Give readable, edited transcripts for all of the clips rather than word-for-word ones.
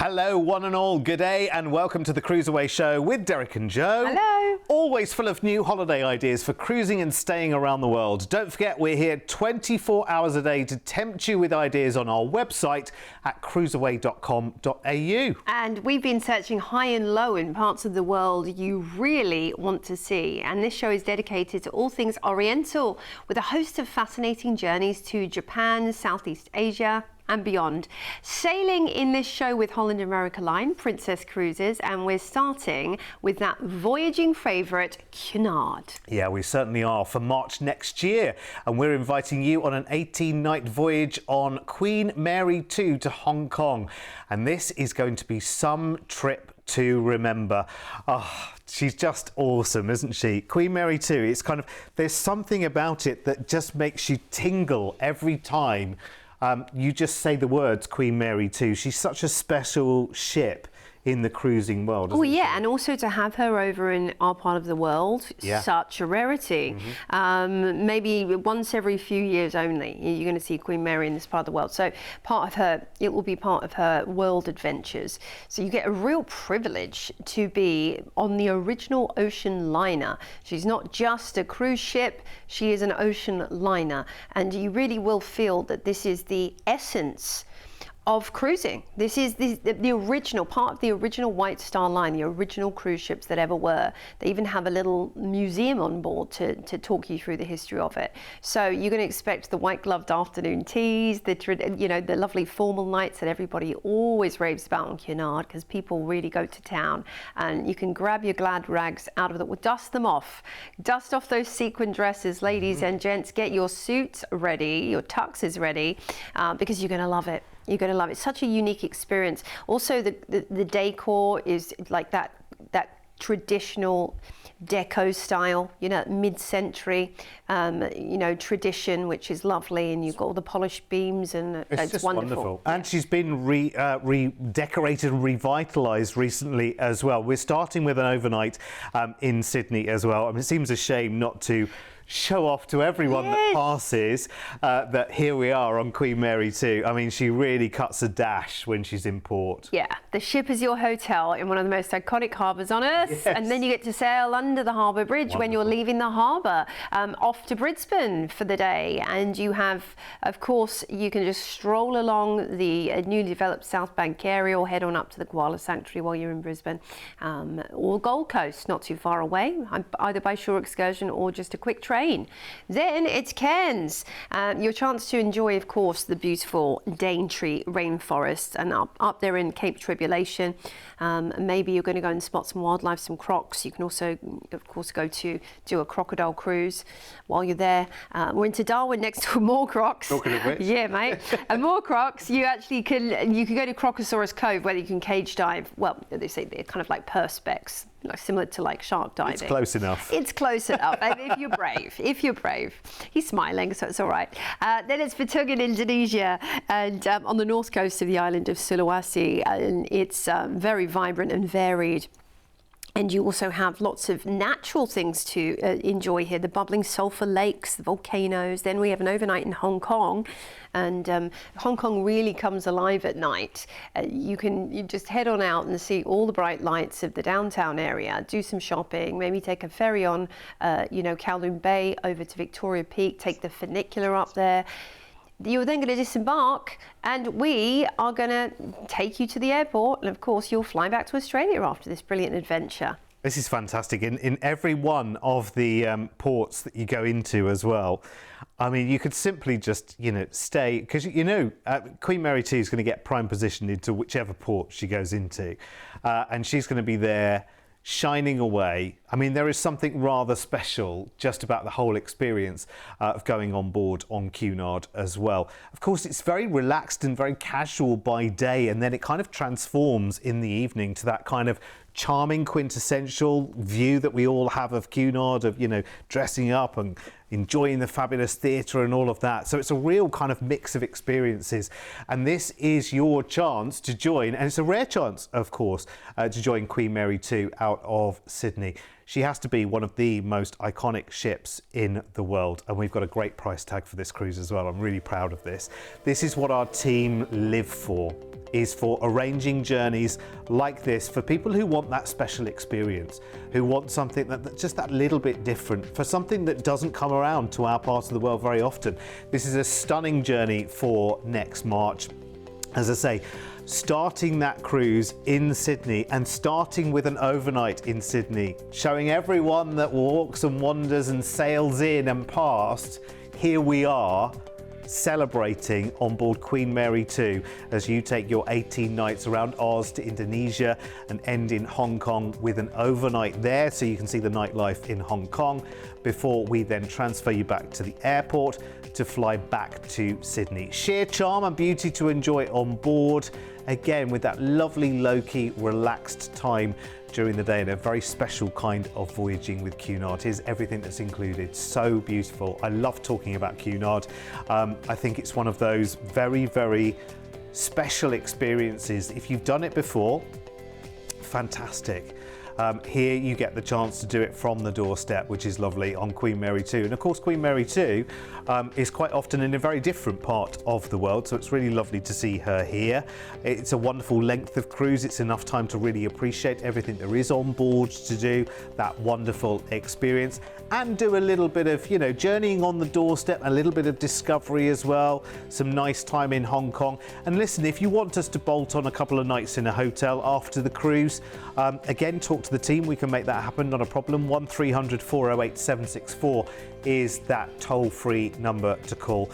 Hello, one and all. Good day and welcome to the CruiseAway show with Derek and Joe. Hello. Always full of new holiday ideas for cruising and staying around the world. Don't forget, we're here 24 hours a day to tempt you with ideas on our website at cruiseaway.com.au. And we've been searching high and low in parts of the world you really want to see. And this show is dedicated to all things Oriental, with a host of fascinating journeys to Japan, Southeast Asia, and beyond. Sailing in this show with Holland America Line, Princess Cruises, and we're starting with that voyaging favourite, Cunard. Yeah, we certainly are, for March next year. And we're inviting you on an 18-night voyage on Queen Mary 2 to Hong Kong. And this is going to be some trip to remember. Oh, she's just awesome, isn't she? Queen Mary 2, it's kind of, there's something about it that just makes you tingle every time you just say the words Queen Mary 2. She's such a special ship in the cruising world. Oh yeah, and also to have her over in our part of the world, such a rarity. Maybe once every few years only, you're going to see Queen Mary in this part of the world. So it will be part of her world adventures. So you get a real privilege to be on the original ocean liner. She's not just a cruise ship, she is an ocean liner. And you really will feel that this is the essence of cruising. This is the original part of the original White Star Line, the original cruise ships that ever were. They even have a little museum on board to talk you through the history of it. So you're going to expect the white gloved afternoon teas, the lovely formal nights that everybody always raves about on Cunard, because people really go to town. And you can grab your glad rags out of dust them off. Dust off those sequin dresses, ladies and gents. Get your suits ready, your tuxes ready, because you're going to love it. You're going to love it. It's such a unique experience. Also, the decor is like that traditional Gecko style, mid-century, tradition, which is lovely, and you've got all the polished beams, and it's just wonderful. And she's been redecorated and revitalised recently as well. We're starting with an overnight in Sydney as well. I mean, it seems a shame not to show off to everyone that passes that here we are on Queen Mary 2. I mean, she really cuts a dash when she's in port. Yeah, the ship is your hotel in one of the most iconic harbours on earth, and then you get to sail under the harbour bridge when you're leaving the harbour off to Brisbane for the day. And you have, of course, you can just stroll along the newly developed South Bank area, or head on up to the Koala Sanctuary while you're in Brisbane, or Gold Coast, not too far away, either by shore excursion or just a quick train. Then it's Cairns, your chance to enjoy, of course, the beautiful Daintree rainforest, and up there in Cape Tribulation. Maybe you're going to go and spot some wildlife, some crocs. You can also, of course, go to do a crocodile cruise while you're there. We're into Darwin next to more crocs. Talking of which. Yeah, mate. And more crocs. You can go to Crocosaurus Cove, where you can cage dive. Well, they say they're kind of like perspex, similar to like shark diving. It's close enough. It's close enough. If you're brave. If you're brave. He's smiling, so it's all right. Then it's Batugan in Indonesia, and on the north coast of the island of Sulawesi, and it's very vibrant and varied. And you also have lots of natural things to enjoy here, the bubbling sulphur lakes, the volcanoes. Then we have an overnight in Hong Kong, and Hong Kong really comes alive at night. You just head on out and see all the bright lights of the downtown area, do some shopping, maybe take a ferry on, Kowloon Bay over to Victoria Peak, take the funicular up there. You're then going to disembark, and we are going to take you to the airport, and of course you'll fly back to Australia after this brilliant adventure. This is fantastic. In every one of the ports that you go into as well, I mean, you could simply just, stay, because, Queen Mary 2 is going to get prime positioned into whichever port she goes into, and she's going to be there shining away. I mean, there is something rather special just about the whole experience of going on board on Cunard as well. Of course, it's very relaxed and very casual by day, and then it kind of transforms in the evening to that kind of charming, quintessential view that we all have of Cunard, of, dressing up and enjoying the fabulous theatre and all of that. So it's a real kind of mix of experiences, and this is your chance to join, and it's a rare chance, of course, to join Queen Mary 2 out of Sydney. She has to be one of the most iconic ships in the world, and we've got a great price tag for this cruise as well. I'm really proud of this. This is what our team live for, is for arranging journeys like this for people who want that special experience, who want something that's just that little bit different, for something that doesn't come around to our part of the world very often. This is a stunning journey for next March. As I say, starting that cruise in Sydney and starting with an overnight in Sydney, showing everyone that walks and wanders and sails in and past, here we are celebrating on board Queen Mary 2 as you take your 18 nights around Oz to Indonesia and end in Hong Kong with an overnight there, so you can see the nightlife in Hong Kong before we then transfer you back to the airport to fly back to Sydney. Sheer charm and beauty to enjoy on board, again with that lovely low-key relaxed time during the day, and a very special kind of voyaging with Cunard. Here's everything that's included. So beautiful. I love talking about Cunard. I think it's one of those very, very special experiences. If you've done it before, fantastic. Here you get the chance to do it from the doorstep, which is lovely on Queen Mary 2. And of course, Queen Mary 2 is quite often in a very different part of the world, so it's really lovely to see her here. It's a wonderful length of cruise. It's enough time to really appreciate everything there is on board to do that wonderful experience, and do a little bit of, you know, journeying on the doorstep, a little bit of discovery as well, some nice time in Hong Kong. And listen, if you want us to bolt on a couple of nights in a hotel after the cruise, again, talk to the team. We can make that happen, not a problem. 1300 408 764 is that toll-free number to call.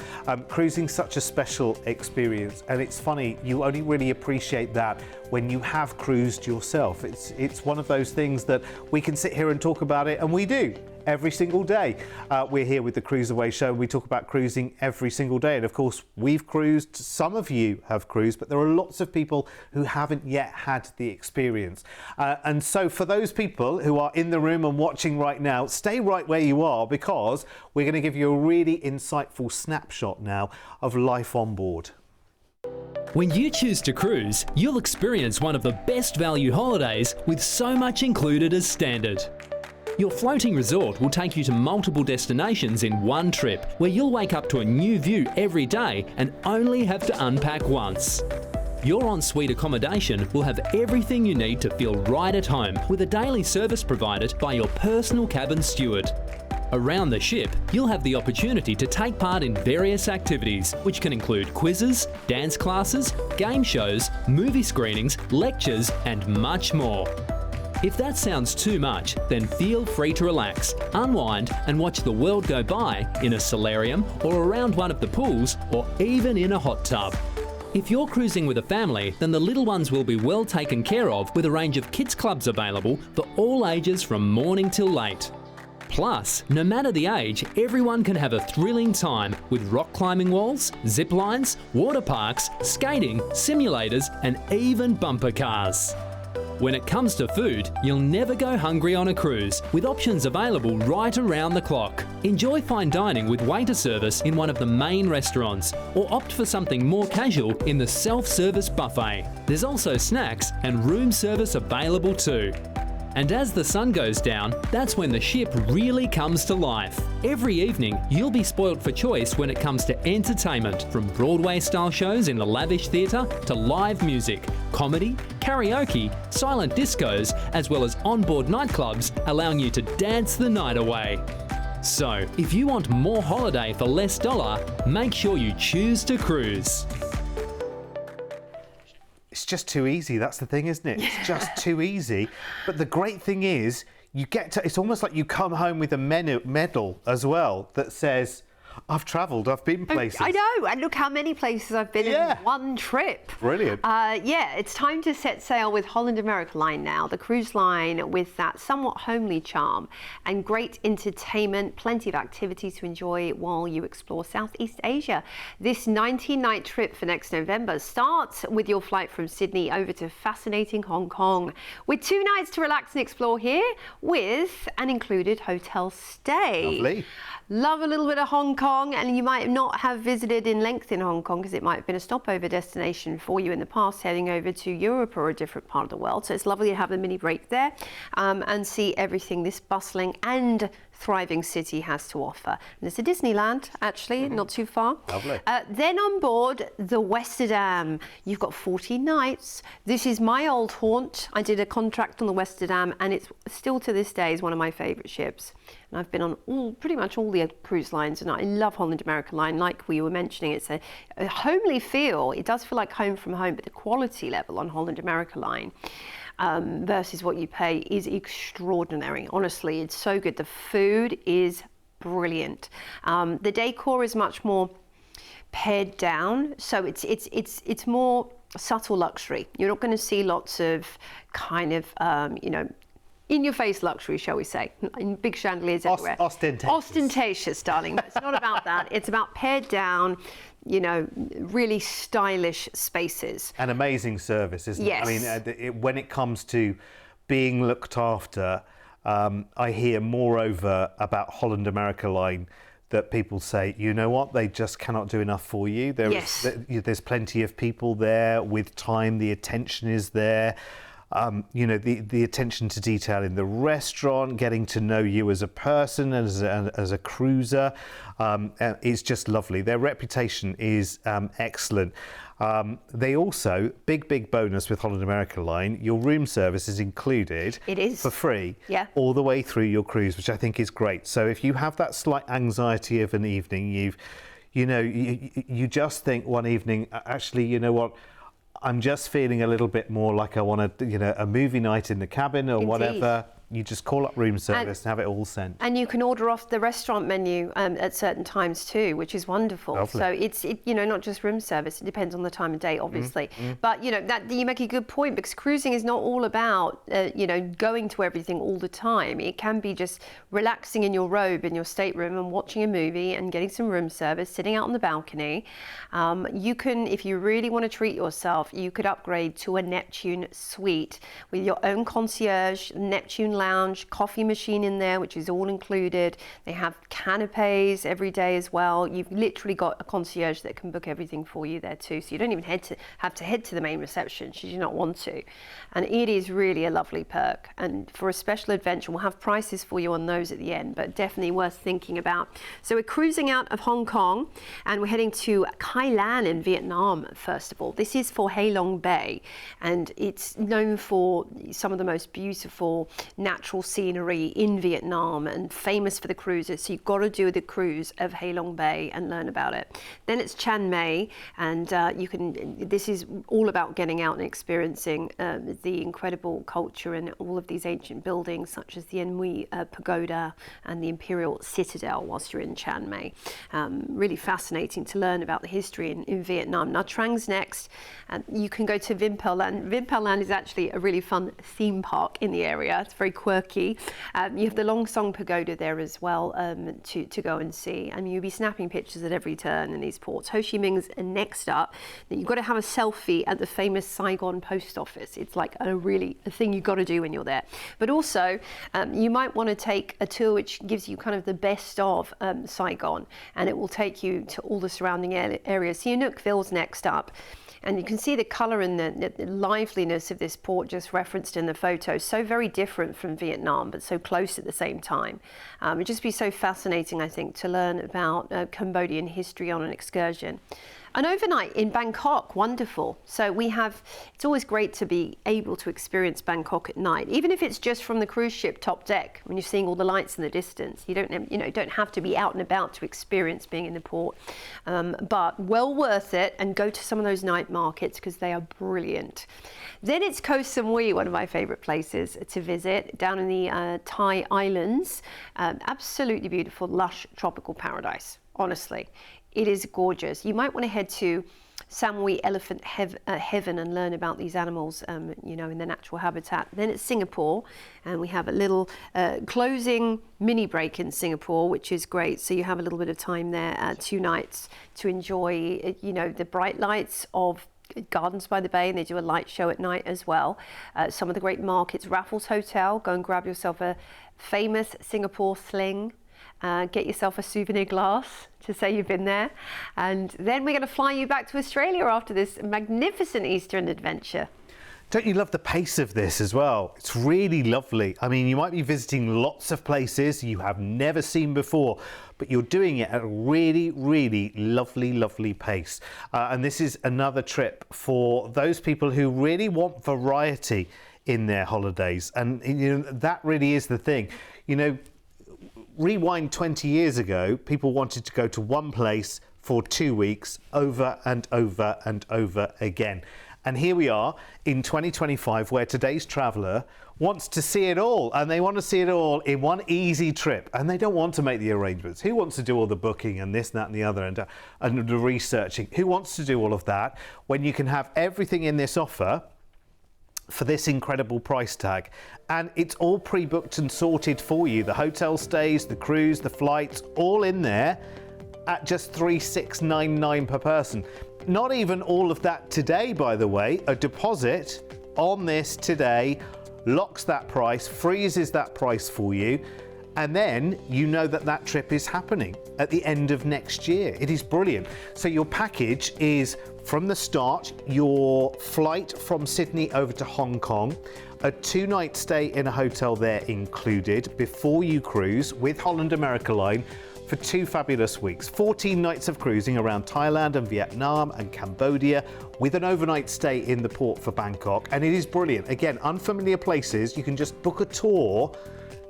Cruising such a special experience, and it's funny, you only really appreciate that when you have cruised yourself. It's one of those things that we can sit here and talk about it, and we do every single day. We're here with the CruiseAway show. We talk about cruising every single day, and of course we've cruised, some of you have cruised, but there are lots of people who haven't yet had the experience. And so for those people who are in the room and watching right now, stay right where you are, because we're going to give you a really insightful snapshot now of life on board. When you choose to cruise, you'll experience one of the best value holidays with so much included as standard. Your floating resort will take you to multiple destinations in one trip, where you'll wake up to a new view every day and only have to unpack once. Your en-suite accommodation will have everything you need to feel right at home, with a daily service provided by your personal cabin steward. Around the ship, you'll have the opportunity to take part in various activities, which can include quizzes, dance classes, game shows, movie screenings, lectures, and much more. If that sounds too much, then feel free to relax, unwind, and watch the world go by in a solarium or around one of the pools, or even in a hot tub. If you're cruising with a family, then the little ones will be well taken care of, with a range of kids clubs available for all ages from morning till late. Plus, no matter the age, everyone can have a thrilling time with rock climbing walls, zip lines, water parks, skating, simulators, and even bumper cars. When it comes to food, you'll never go hungry on a cruise, with options available right around the clock. Enjoy fine dining with waiter service in one of the main restaurants, or opt for something more casual in the self-service buffet. There's also snacks and room service available too. And as the sun goes down, that's when the ship really comes to life. Every evening, you'll be spoilt for choice when it comes to entertainment, from Broadway-style shows in the lavish theatre to live music, comedy, karaoke, silent discos, as well as onboard nightclubs, allowing you to dance the night away. So, if you want more holiday for less dollar, make sure you choose to cruise. It's just too easy. That's the thing, isn't it? It's just too easy. But the great thing is, you get to, it's almost like you come home with a medal as well that says, I've travelled, I've been places. I know, and look how many places I've been in one trip. Brilliant. Yeah, it's time to set sail with Holland America Line now, the cruise line with that somewhat homely charm and great entertainment, plenty of activities to enjoy while you explore Southeast Asia. This 19-night trip for next November starts with your flight from Sydney over to fascinating Hong Kong, with 2 nights to relax and explore here with an included hotel stay. Lovely. Love a little bit of Hong Kong. Kong, and you might not have visited in length in Hong Kong because it might have been a stopover destination for you in the past, heading over to Europe or a different part of the world. So it's lovely to have a mini break there and see everything this bustling and thriving city has to offer. And there's a Disneyland, actually, not too far. Lovely. Then on board the Westerdam, you've got 40 nights. This is my old haunt. I did a contract on the Westerdam, and it's still to this day is one of my favourite ships. And I've been on pretty much all the cruise lines, and I love Holland America Line. Like we were mentioning, it's a homely feel. It does feel like home from home, but the quality level on Holland America Line versus what you pay is extraordinary. Honestly, it's so good. The food is brilliant. The decor is much more pared down, so it's more subtle luxury. You're not going to see lots of kind of in-your-face luxury, shall we say, in big chandeliers everywhere. Ostentatious, darling. But it's not about that. It's about pared down, really stylish spaces. And amazing service, isn't yes. it? I mean, when it comes to being looked after, I hear moreover about Holland America Line that people say, you know what, they just cannot do enough for you. There's plenty of people there with time, the attention is there. The attention to detail in the restaurant, getting to know you as a person, as a cruiser, is just lovely. Their reputation is excellent. They also, big bonus with Holland America Line, your room service is included. It is. For free. Yeah. All the way through your cruise, which I think is great. So if you have that slight anxiety of an evening, you just think one evening, actually, you know what, I'm just feeling a little bit more like I want a movie night in the cabin or Indeed. whatever. You just call up room service and have it all sent. And you can order off the restaurant menu at certain times too, which is wonderful. Lovely. So it's not just room service. It depends on the time of day, obviously. But that you make a good point, because cruising is not all about going to everything all the time. It can be just relaxing in your robe in your stateroom and watching a movie and getting some room service, sitting out on the balcony. You can, if you really want to treat yourself, you could upgrade to a Neptune suite with your own concierge, Neptune lounge, coffee machine in there, which is all included. They have canapes every day as well. You've literally got a concierge that can book everything for you there too, so you don't even have to head to the main reception should you not want to. And it is really a lovely perk, and for a special adventure, we'll have prices for you on those at the end, but definitely worth thinking about. So we're cruising out of Hong Kong and we're heading to Kai Lan in Vietnam first of all. This is for Ha Long Bay, and it's known for some of the most beautiful natural scenery in Vietnam and famous for the cruises. So you've got to do the cruise of Ha Long Bay and learn about it. Then it's Chiang Mai, and this is all about getting out and experiencing the incredible culture and all of these ancient buildings such as the Mui Pagoda and the Imperial Citadel whilst you're in Chiang Mai. Really fascinating to learn about the history in Vietnam. Now Trang's next, and you can go to Vimpel Land. Vimpel Land is actually a really fun theme park in the area. It's very quirky. You have the Long Song Pagoda there as well to go and see, and you'll be snapping pictures at every turn in these ports. Ho Chi Minh's next up. You've got to have a selfie at the famous Saigon post office. It's like a thing you've got to do when you're there. But also, you might want to take a tour which gives you kind of the best of Saigon, and it will take you to all the surrounding areas. Sihanoukville's next up. And you can see the colour and the liveliness of this port just referenced in the photo. So very different from Vietnam, but so close at the same time. It'd just be so fascinating, I think, to learn about Cambodian history on an excursion. An overnight in Bangkok, wonderful. So it's always great to be able to experience Bangkok at night, even if it's just from the cruise ship top deck, when you're seeing all the lights in the distance. You don't have to be out and about to experience being in the port, but well worth it, and go to some of those night markets because they are brilliant. Then it's Koh Samui, one of my favourite places to visit, down in the Thai islands. Absolutely beautiful, lush tropical paradise, honestly. It is gorgeous. You might want to head to Samui Elephant Heaven and learn about these animals, in their natural habitat. Then it's Singapore, and we have a little closing mini break in Singapore, which is great. So you have a little bit of time there, 2 nights, to enjoy, the bright lights of Gardens by the Bay, and they do a light show at night as well. Some of the great markets, Raffles Hotel, go and grab yourself a famous Singapore sling. get yourself a souvenir glass to say you've been there. And then we're going to fly you back to Australia after this magnificent Eastern adventure. Don't you love the pace of this as well? It's really lovely. I mean, you might be visiting lots of places you have never seen before, but you're doing it at a really, really lovely pace. And this is another trip for those people who really want variety in their holidays. And you know, that really is the thing. You know, rewind 20 years ago, people wanted to go to one place for 2 weeks over and over and over again. And here we are in 2025, where today's traveller wants to see it all, and they want to see it all in one easy trip, and they don't want to make the arrangements. Who wants to do all the booking and this, that and the other, and the researching? Who wants to do all of that when you can have everything in this offer for this incredible price tag? And it's all pre-booked and sorted for you. The hotel stays, the cruise, the flights, all in there at just $3,699 per person. Not even all of that today, by the way. A deposit on this today locks that price, freezes that price for you, and then you know that that trip is happening at the end of next year. It is brilliant. So your package is, from the start, your flight from Sydney over to Hong Kong, a 2-night stay in a hotel there included before you cruise with Holland America Line for 2 fabulous weeks. 14 nights of cruising around Thailand and Vietnam and Cambodia, with an overnight stay in the port for Bangkok. And it is brilliant. Again, unfamiliar places. You can just book a tour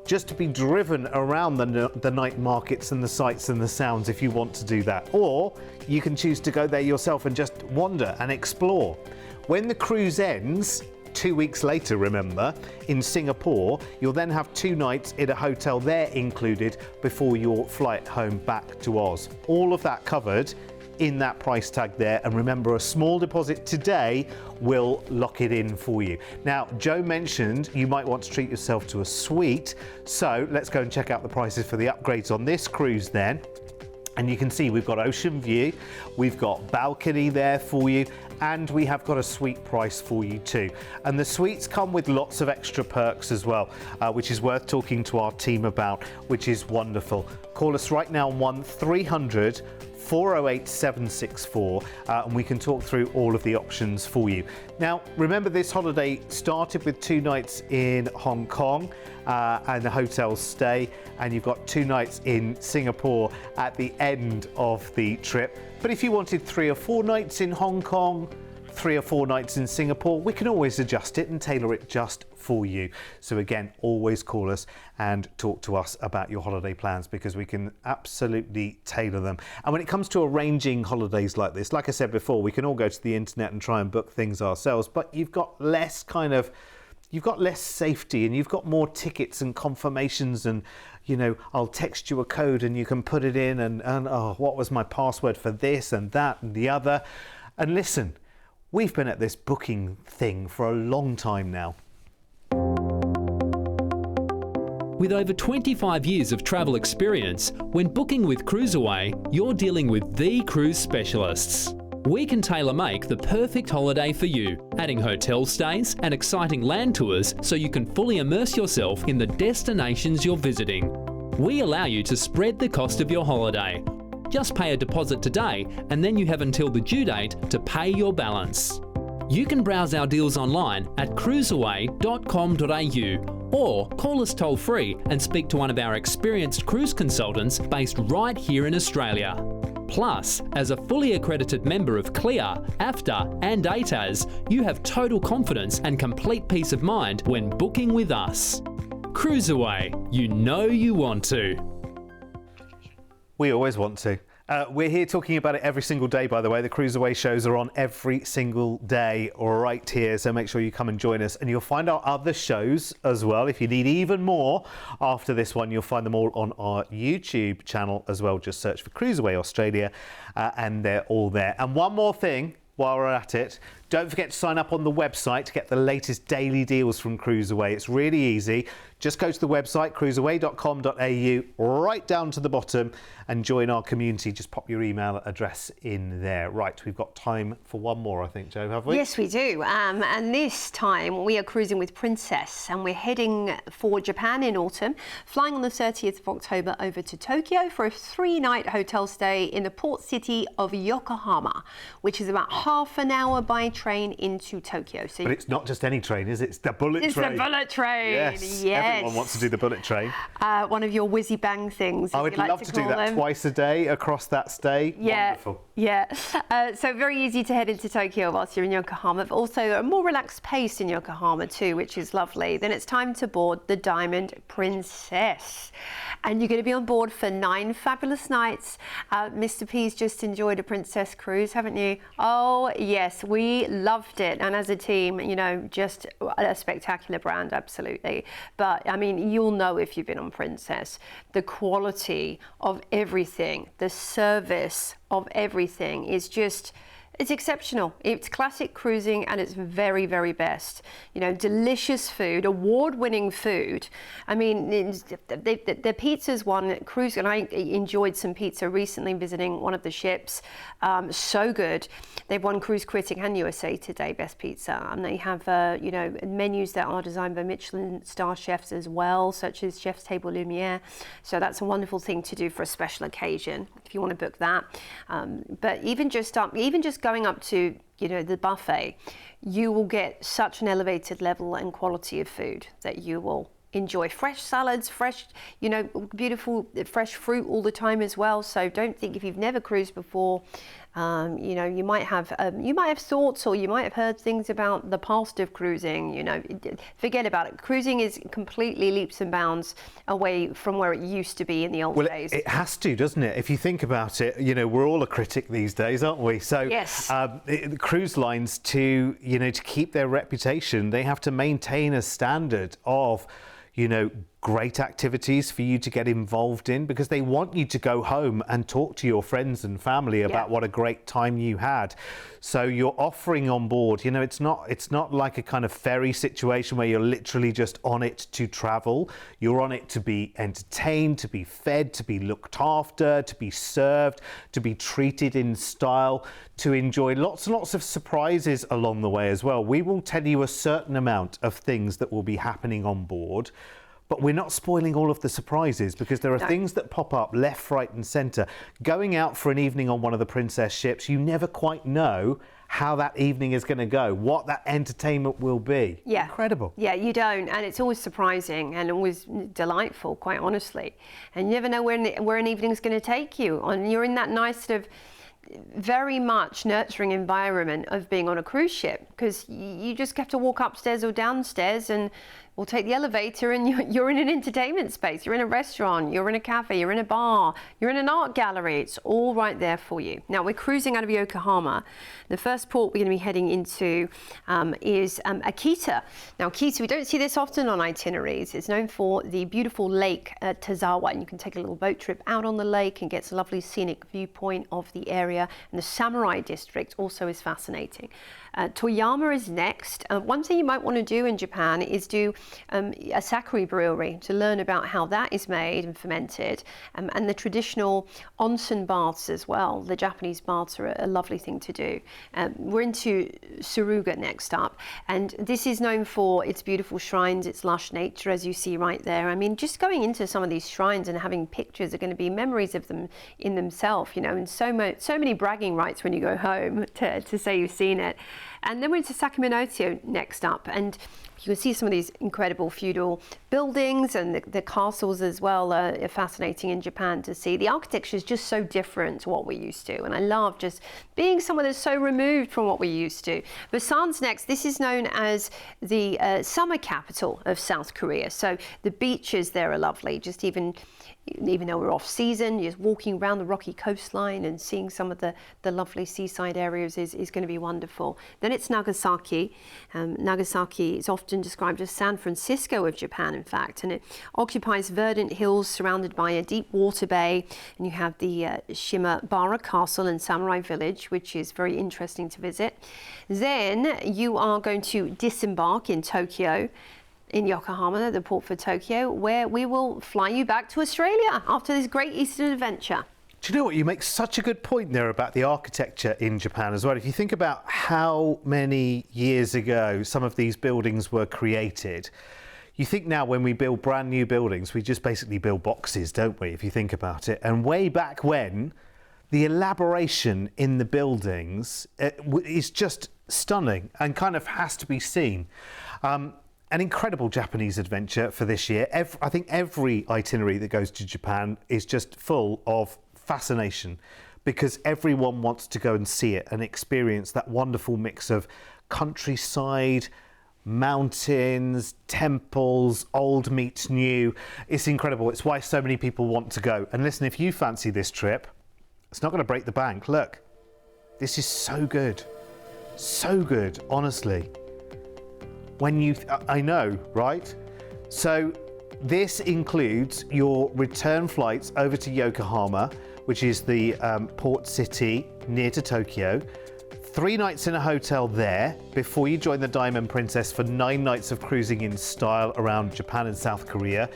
just to be driven around the night markets and the sights and the sounds if you want to do that. Or you can choose to go there yourself and just wander and explore. When the cruise ends, 2 weeks later, remember, in Singapore, you'll then have 2 nights in a hotel there included before your flight home back to Oz. All of that covered in that price tag there. And remember, a small deposit today will lock it in for you. Now, Joe mentioned you might want to treat yourself to a suite. So let's go and check out the prices for the upgrades on this cruise then. And you can see we've got ocean view, we've got balcony there for you, and we have got a suite price for you too. And the suites come with lots of extra perks as well, which is worth talking to our team about, which is wonderful. Call us right now on 1300 408 764 and we can talk through all of the options for you. Now, remember, this holiday started with 2 nights in Hong Kong and a hotel stay, and you've got 2 nights in Singapore at the end of the trip. But if you wanted 3 or 4 nights in Hong Kong, 3 or 4 nights in Singapore, we can always adjust it and tailor it just for you. So again, always call us and talk to us about your holiday plans, because we can absolutely tailor them. And when it comes to arranging holidays like this, like I said before, we can all go to the internet and try and book things ourselves, but you've got less safety, and you've got more tickets and confirmations, and you know, I'll text you a code and you can put it in, and oh, what was my password for this and that and the other. And listen, we've been at this booking thing for a long time now. With over 25 years of travel experience, when booking with CruiseAway, you're dealing with the cruise specialists. We can tailor-make the perfect holiday for you, adding hotel stays and exciting land tours so you can fully immerse yourself in the destinations you're visiting. We allow you to spread the cost of your holiday. Just pay a deposit today, and then you have until the due date to pay your balance. You can browse our deals online at cruiseaway.com.au or call us toll-free and speak to one of our experienced cruise consultants based right here in Australia. Plus, as a fully accredited member of CLIA, AFTA and ATAS, you have total confidence and complete peace of mind when booking with us. CruiseAway, you know you want to. We always want to. We're here talking about it every single day, by the way. The CruiseAway shows are on every single day right here, so make sure you come and join us. And you'll find our other shows as well. If you need even more after this one, you'll find them all on our YouTube channel as well. Just search for CruiseAway Australia and they're all there. And one more thing while we're at it, Don't forget to sign up on the website to get the latest daily deals from CruiseAway. It's really easy. Just go to the website, cruiseaway.com.au, right down to the bottom, and join our community. Just pop your email address in there. Right, we've got time for one more, I think, Jo, have we? Yes, we do. And this time we are cruising with Princess, and we're heading for Japan in autumn, flying on the 30th of October over to Tokyo for a 3-night hotel stay in the port city of Yokohama, which is about half an hour by train into Tokyo. So but it's not just any train, is it? It's the bullet train. It's the bullet train. Yes. Everyone wants to do the bullet train. One of your whizzy bang things. I would love to do that twice a day across that stay. Yeah. Wonderful. Yeah. So very easy to head into Tokyo whilst you're in Yokohama, but also a more relaxed pace in Yokohama too, which is lovely. Then it's time to board the Diamond Princess. And you're going to be on board for 9 fabulous nights. Mr. P's just enjoyed a Princess cruise, haven't you? Oh, yes, we loved it. And as a team, you know, just a spectacular brand, absolutely. But, I mean, you'll know if you've been on Princess, the quality of everything, the service of everything is just... It's exceptional. It's classic cruising at its very, very best. You know, delicious food, award-winning food. I mean, the pizza's one cruise, and I enjoyed some pizza recently visiting one of the ships. So good. They've won Cruise Critic and USA Today Best Pizza, and they have, you know, menus that are designed by Michelin star chefs as well, such as Chef's Table Lumiere. So that's a wonderful thing to do for a special occasion if you want to book that. But even just going up to, you know, the buffet, you will get such an elevated level and quality of food that you will enjoy. Fresh salads, fresh, you know, beautiful fresh fruit all the time as well. So don't think if you've never cruised before, you know, you might have thoughts, or you might have heard things about the past of cruising. You know, forget about it. Cruising is completely leaps and bounds away from where it used to be in the old days. It has to, doesn't it? If you think about it, you know, we're all a critic these days, aren't we? So yes. Cruise lines, to keep their reputation, they have to maintain a standard of, you know, great activities for you to get involved in, because they want you to go home and talk to your friends and family about what a great time you had. So you're offering on board, you know, it's not like a kind of ferry situation where you're literally just on it to travel. You're on it to be entertained, to be fed, to be looked after, to be served, to be treated in style, to enjoy lots and lots of surprises along the way as well. We will tell you a certain amount of things that will be happening on board, but we're not spoiling all of the surprises, because there are things that pop up left, right and centre. Going out for an evening on one of the Princess ships, you never quite know how that evening is going to go, what that entertainment will be. Yeah. Incredible. Yeah, you don't. And it's always surprising and always delightful, quite honestly. And you never know where an evening's going to take you. And you're in that nice sort of very much nurturing environment of being on a cruise ship, because you just have to walk upstairs or downstairs and we'll take the elevator and you're in an entertainment space, you're in a restaurant, you're in a cafe, you're in a bar, you're in an art gallery. It's all right there for you. Now we're cruising out of Yokohama. The first port we're going to be heading into is Akita. Now Akita, we don't see this often on itineraries. It's known for the beautiful lake Tazawa, and you can take a little boat trip out on the lake and get a lovely scenic viewpoint of the area. And the samurai district also is fascinating. Toyama is next. One thing you might want to do in Japan is do a sakura brewery to learn about how that is made and fermented, and the traditional onsen baths as well. The Japanese baths are a lovely thing to do. We're into Suruga next up, and this is known for its beautiful shrines, its lush nature, as you see right there. I mean, just going into some of these shrines and having pictures are going to be memories of them in themselves, you know, and so many bragging rights when you go home to say you've seen it. And then we're into Sakimonoto next up, and you can see some of these incredible feudal buildings, and the castles as well are fascinating in Japan to see. The architecture is just so different to what we're used to, and I love just being somewhere that's so removed from what we're used to. Busan's next. This is known as the summer capital of South Korea, so the beaches there are lovely. Just even even though we're off season, just walking around the rocky coastline and seeing some of the lovely seaside areas is going to be wonderful. Then it's Nagasaki. Nagasaki is often described as San Francisco of Japan, in fact, and it occupies verdant hills surrounded by a deep water bay, and you have the Shimabara Castle and Samurai Village, which is very interesting to visit. Then you are going to disembark in Tokyo, in Yokohama, the port for Tokyo, where we will fly you back to Australia after this great Eastern adventure. Do you know what? You make such a good point there about the architecture in Japan as well. If you think about how many years ago some of these buildings were created, you think now when we build brand new buildings, we just basically build boxes, don't we, if you think about it? And way back when, the elaboration in the buildings is just stunning and kind of has to be seen. An incredible Japanese adventure for this year. I think every itinerary that goes to Japan is just full of fascination because everyone wants to go and see it and experience that wonderful mix of countryside, mountains, temples, old meets new. It's incredible. It's why so many people want to go. And listen, if you fancy this trip, it's not going to break the bank. Look, this is so good. So good, honestly. I know, right? So this includes your return flights over to Yokohama, which is the port city near to Tokyo. 3 nights in a hotel there before you join the Diamond Princess for 9 nights of cruising in style around Japan and South Korea.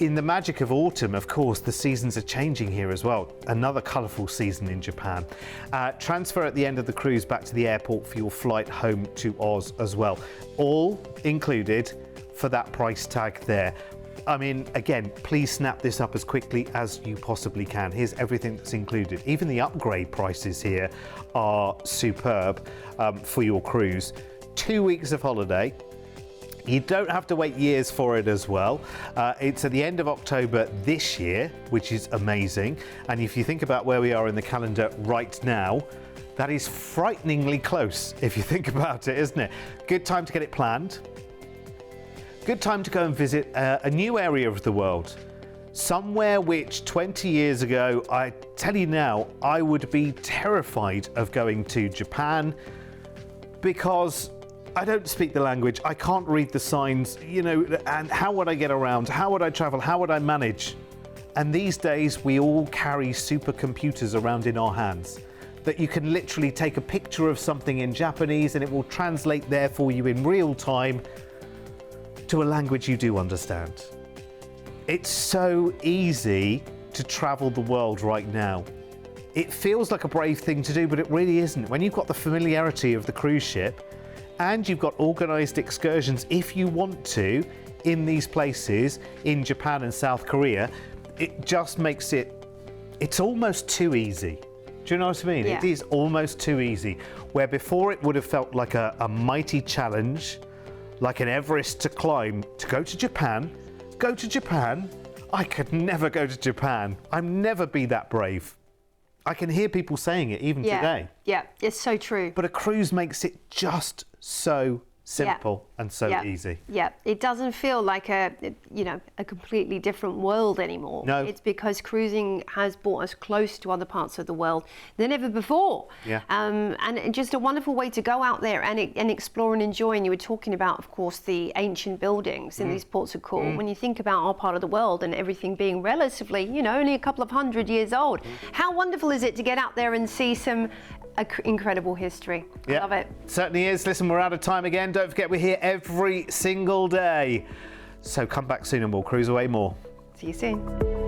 In the magic of autumn, of course, the seasons are changing here as well. Another colourful season in Japan. Transfer at the end of the cruise back to the airport for your flight home to Oz as well. All included for that price tag there. I mean, again, please snap this up as quickly as you possibly can. Here's everything that's included. Even the upgrade prices here are superb for your cruise. 2 weeks of holiday. You don't have to wait years for it as well. It's at the end of October this year, which is amazing. And if you think about where we are in the calendar right now, that is frighteningly close, if you think about it, isn't it? Good time to get it planned. Good time to go and visit a new area of the world. Somewhere which 20 years ago, I tell you now, I would be terrified of going to Japan because I don't speak the language, I can't read the signs, you know, and how would I get around? How would I travel? How would I manage? And these days we all carry supercomputers around in our hands that you can literally take a picture of something in Japanese and it will translate there for you in real time to a language you do understand. It's so easy to travel the world right now. It feels like a brave thing to do, but it really isn't. When you've got the familiarity of the cruise ship, and you've got organised excursions if you want to in these places in Japan and South Korea, it just makes it's almost too easy. Do you know what I mean? Yeah. It is almost too easy. Where before it would have felt like a mighty challenge, like an Everest to climb, to go to Japan. I could never go to Japan. I'd never be that brave. I can hear people saying it even today. Yeah, it's so true. But a cruise makes it just so simple and so easy. Yeah, it doesn't feel like a completely different world anymore. No. It's because cruising has brought us close to other parts of the world than ever before. Yeah. And just a wonderful way to go out there and explore and enjoy. And you were talking about, of course, the ancient buildings in these ports of call. When you think about our part of the world and everything being relatively, only a couple of 100 years old, how wonderful is it to get out there and see some incredible history. Yeah, Love it. Certainly is. Listen, we're out of time again. Don't forget, we're here every single day. So come back soon and we'll cruise away more. See you soon.